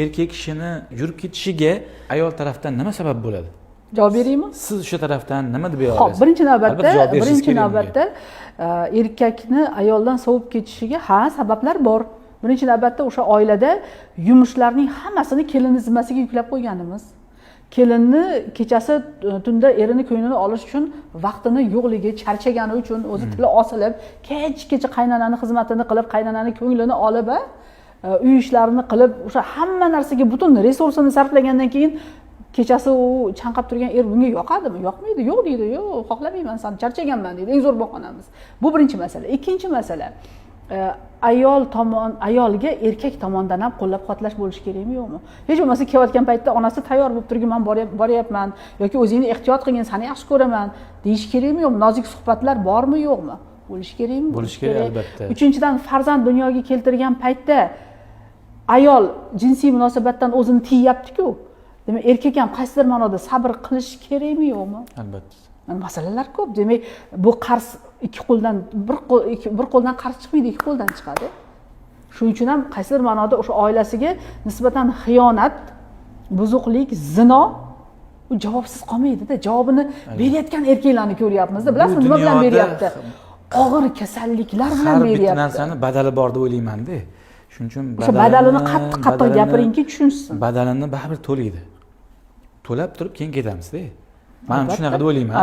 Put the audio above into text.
erkak kishini yurib ketishiga ayol tarafdan nima sabab bo'ladi? Javob beraymi? Siz o'sha tarafdan nima deb berasiz? Xo'p, birinchi Albatta javob navbatda berishingiz kerak bunga. erkakni ayoldan sovib ketishiga sabablar bor. Birinchi navbatda o'sha oilada yumushlarning hammasini kelinning zimmasiga yuklab qo'yganimiz. Kelinni kechasi tunda erini ko'nglini olish uchun vaqtini yo'qligi, charchagani uchun o'zi tili osilib, kecha qaynonani xizmatini qilib, qaynonani ko'nglini olib, uy ishlarini qilib, o'sha hamma narsaga butun resursini sarflagandan keyin kechasi u chanqab turgan er bunga yoqadimi? Yoqmaydi. Yo'q deydi. Yo'q, xohlamayman, seni charchaganman deydi. Eng zo'r bahonamiz. Bu birinchi masala. Ikkinchi masala. Ayolga erkak tomonidan ham qo'llab-quvvatlash bo'lishi kerakmi, yo'qmi? Hech bo'lmasa kelayotgan paytda onasi tayyor bo'lib turgan, men boryapman yoki o'zingni ehtiyot qilgin, seni yaxshi ko'raman deyish kerakmi, yo'qmi? Nozik suhbatlar bormi, yo'qmi? Bo'lishi kerakmi? Bo'lishi kerak albatta. Uchinchidan, farzand dunyoga keltirgan paytda ayol jinsiy munosabatdan o'zini tiyapti-ku. Demak, erkak ham qaysidir ma'noda sabr qilish kerakmi, yo'qmi? Albatta. Masalalar ko'p. Demak, bu qarz ikki qo'ldan bir qo'ldan qarz chiqmaydi, ikki qo'ldan chiqadi. Shuning uchun ham qaysidir ma'noda o'sha oilasiga nisbatan xiyonat, buzuqlik, zino u javobsiz qolmaydi-da. Javobini berayotgan erkaklarni ko'ryapmiz-da. Bilasizmi nima bilan beryapti? Og'ir kasalliklar bilan beryapti. Har bir narsani badali bor deb o'ylayman-da. Shuning uchun o'sha badalini qattiq gapiringki, tushunsin. Badalini baribir to'laydi. To'lab turib keyin ketamiz-da. Men shunaqa deb o'ylayman.